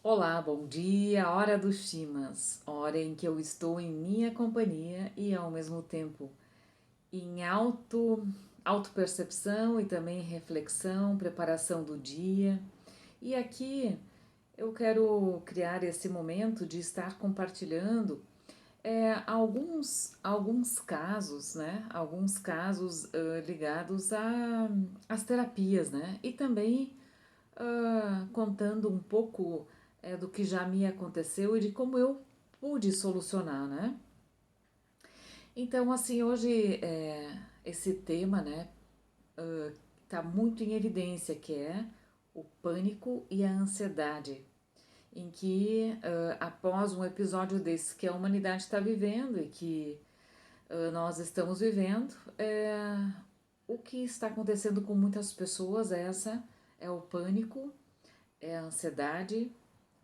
Olá, bom dia, hora dos chimas, hora em que eu estou em minha companhia e ao mesmo tempo em autopercepção e também reflexão, preparação do dia. E aqui eu quero criar esse momento de estar compartilhando alguns casos, né? Alguns casos ligados às terapias, né? E também contando um pouco do que já me aconteceu e de como eu pude solucionar, né? Então, assim, hoje esse tema, né, tá muito em evidência, que é o pânico e a ansiedade, em que após um episódio desse que a humanidade está vivendo e que nós estamos vivendo, o que está acontecendo com muitas pessoas é o pânico, é a ansiedade,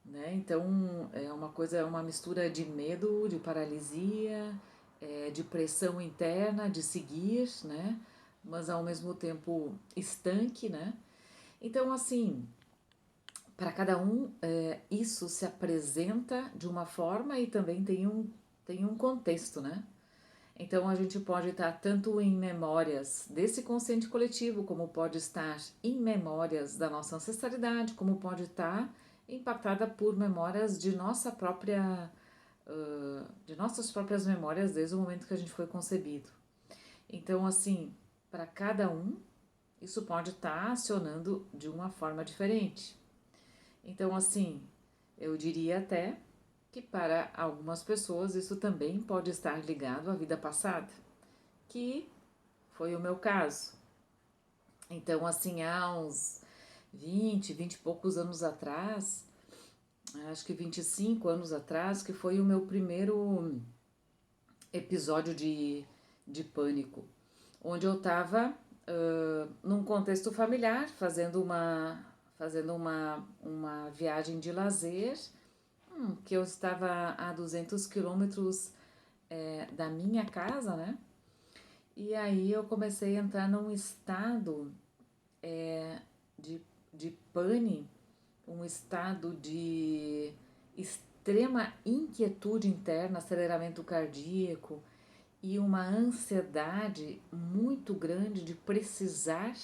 né? Então é uma coisa, é uma mistura de medo, de paralisia, de pressão interna, de seguir, né? Mas ao mesmo tempo estanque, né? Então assim, para cada um isso se apresenta de uma forma e também tem um contexto, né? Então a gente pode estar tanto em memórias desse consciente coletivo, como pode estar em memórias da nossa ancestralidade, como pode estar impactada por memórias de de nossas próprias memórias desde o momento que a gente foi concebido. Então, assim, para cada um, isso pode estar acionando de uma forma diferente. Então, assim, eu diria até que para algumas pessoas isso também pode estar ligado à vida passada, que foi o meu caso. Então, assim, há uns 20 e poucos anos atrás, acho que 25 anos atrás, que foi o meu primeiro episódio de pânico, onde eu estava num contexto familiar, fazendo uma viagem de lazer, que eu estava a 200 quilômetros da minha casa, né? E aí eu comecei a entrar num estado de, de pane, um estado de extrema inquietude interna, aceleramento cardíaco e uma ansiedade muito grande de precisar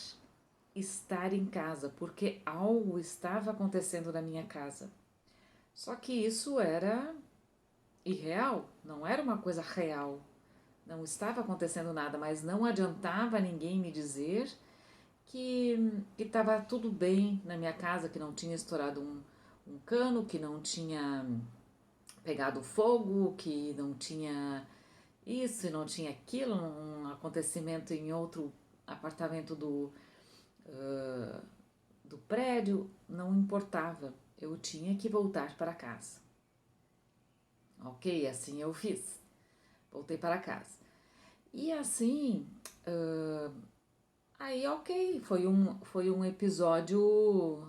estar em casa, porque algo estava acontecendo na minha casa. Só que isso era irreal, não era uma coisa real. Não estava acontecendo nada, mas não adiantava ninguém me dizer que estava tudo bem na minha casa, que não tinha estourado um cano, que não tinha pegado fogo, que não tinha isso e não tinha aquilo, um acontecimento em outro apartamento do prédio, não importava. Eu tinha que voltar para casa. Ok, assim eu fiz. Voltei para casa. E assim, uh, aí ok, foi um episódio,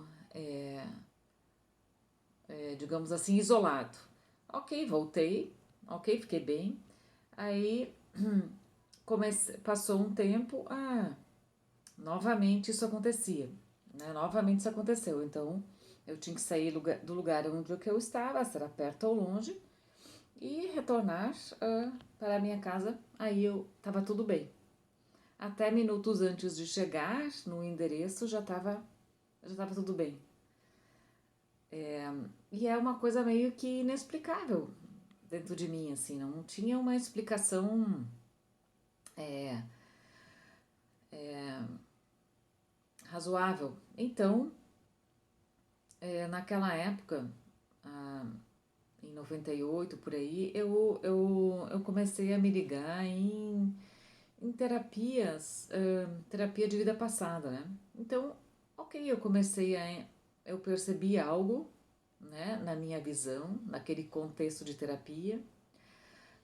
digamos assim, isolado. Ok, voltei, ok, fiquei bem. Aí passou um tempo, novamente isso acontecia, né? Novamente isso aconteceu. Então eu tinha que sair do lugar onde eu estava, se era perto ou longe, e retornar para a minha casa. Aí eu estava tudo bem. Até minutos antes de chegar no endereço já tava tudo bem. E é uma coisa meio que inexplicável dentro de mim, assim, não tinha uma explicação razoável. Então, naquela época, ah, em 98 por aí, eu comecei a me ligar em terapias, terapia de vida passada, né? Então, ok, eu percebi algo, né, na minha visão, naquele contexto de terapia.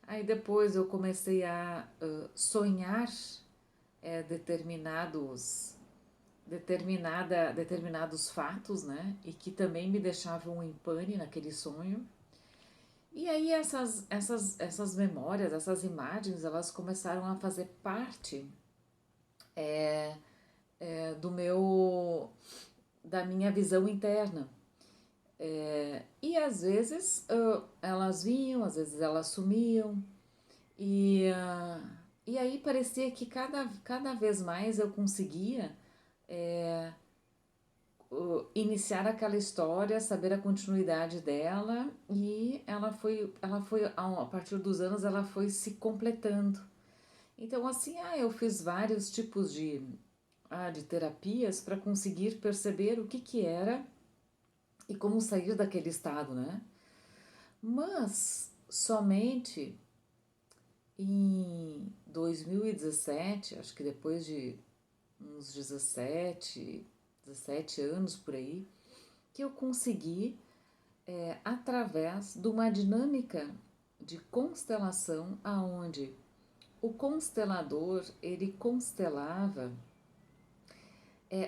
Aí depois eu comecei a sonhar determinados determinados fatos, né? E que também me deixavam em pane naquele sonho. E aí essas memórias, essas imagens, elas começaram a fazer parte do meu da minha visão interna. E às vezes elas vinham, às vezes elas sumiam, e, e aí parecia que cada vez mais eu conseguia iniciar aquela história, saber a continuidade dela, e ela foi a partir dos anos ela foi se completando. Então assim, eu fiz vários tipos de terapias para conseguir perceber o que que era e como sair daquele estado, né? Mas somente em 2017, acho que depois de uns 17 anos por aí, que eu consegui, através de uma dinâmica de constelação, aonde o constelador ele constelava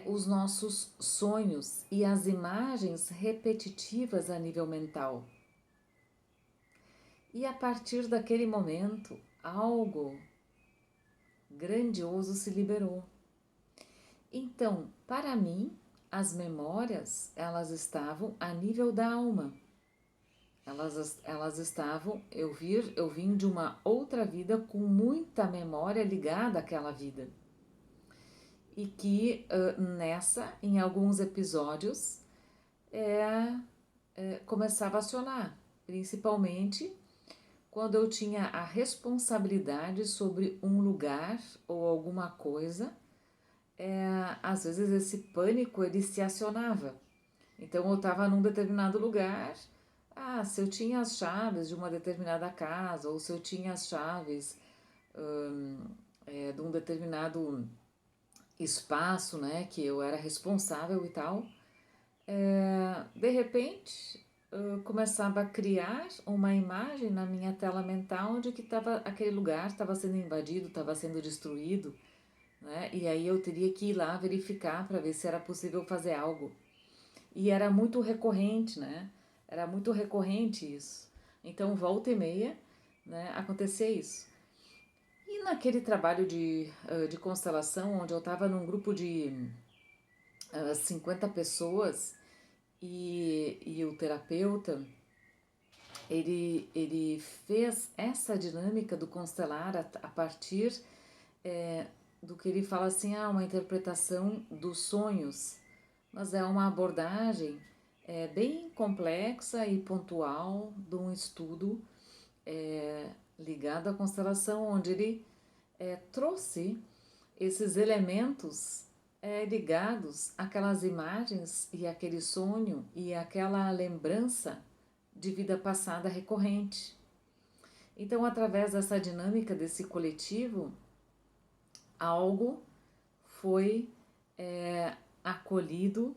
os nossos sonhos e as imagens repetitivas a nível mental. E a partir daquele momento, algo grandioso se liberou. Então, para mim, as memórias, elas estavam a nível da alma. Elas estavam, eu vim de uma outra vida com muita memória ligada àquela vida. E que em alguns episódios, começava a acionar, principalmente quando eu tinha a responsabilidade sobre um lugar ou alguma coisa, às vezes esse pânico ele se acionava. Então eu estava num determinado lugar, se eu tinha as chaves de uma determinada casa, ou se eu tinha as chaves de um determinado espaço, né, que eu era responsável e tal, de repente começava a criar uma imagem na minha tela mental de que aquele lugar estava sendo invadido, estava sendo destruído, né? E aí eu teria que ir lá verificar para ver se era possível fazer algo. E era muito recorrente, né? Era muito recorrente isso. Então, volta e meia, né, acontecia isso. E naquele trabalho de constelação, onde eu estava num grupo de 50 pessoas, e o terapeuta, ele fez essa dinâmica do constelar a partir do que ele fala assim, uma interpretação dos sonhos, mas é uma abordagem bem complexa e pontual de um estudo ligado à constelação, onde ele trouxe esses elementos ligados àquelas imagens e aquele sonho e aquela lembrança de vida passada recorrente. Então, através dessa dinâmica desse coletivo, algo foi acolhido,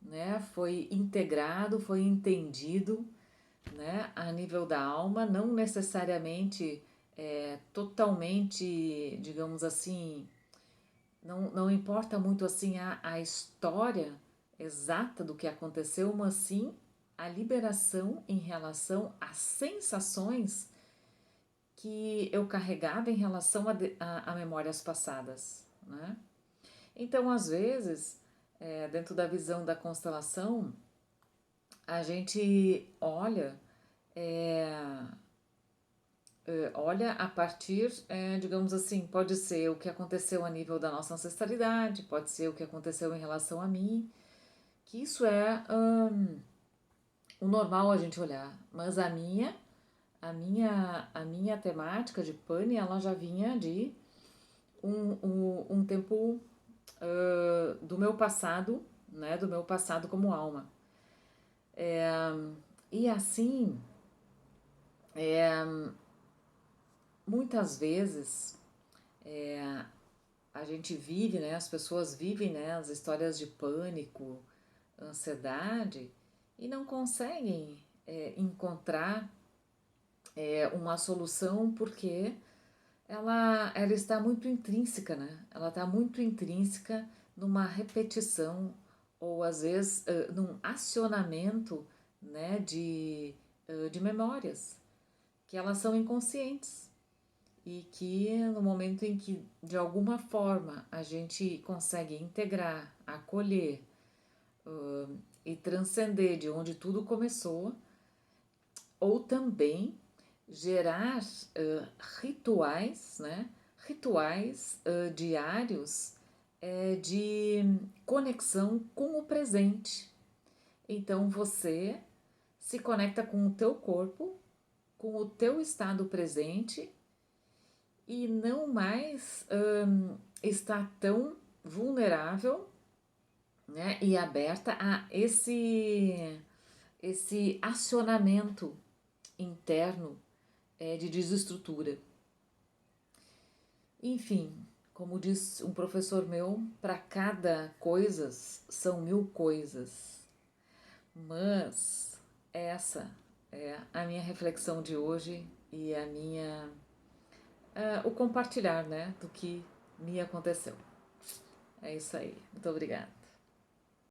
né? Foi integrado, foi entendido, né? A nível da alma, não necessariamente totalmente, digamos assim, não importa muito assim a história exata do que aconteceu, mas sim a liberação em relação às sensações que eu carregava em relação a memórias passadas, né? Então, às vezes, dentro da visão da constelação, a gente olha a partir, digamos assim, pode ser o que aconteceu a nível da nossa ancestralidade, pode ser o que aconteceu em relação a mim, que isso é o normal a gente olhar, mas a minha temática de pane, ela já vinha de um tempo do meu passado, né, do meu passado como alma. E assim, muitas vezes a gente vive, né, as pessoas vivem, né, as histórias de pânico, ansiedade e não conseguem encontrar uma solução porque ela está muito intrínseca, né? Ela está muito intrínseca numa repetição ou às vezes num acionamento, né, de memórias que elas são inconscientes e que no momento em que de alguma forma a gente consegue integrar, acolher e transcender de onde tudo começou, ou também gerar rituais, né? Rituais diários de conexão com o presente. Então você se conecta com o teu corpo, com o teu estado presente e não mais está tão vulnerável, né, e aberta a esse acionamento interno de desestrutura. Enfim, como diz um professor meu, para cada coisas são 1000 coisas. Mas essa é a minha reflexão de hoje e o compartilhar, né, do que me aconteceu. É isso aí. Muito obrigada.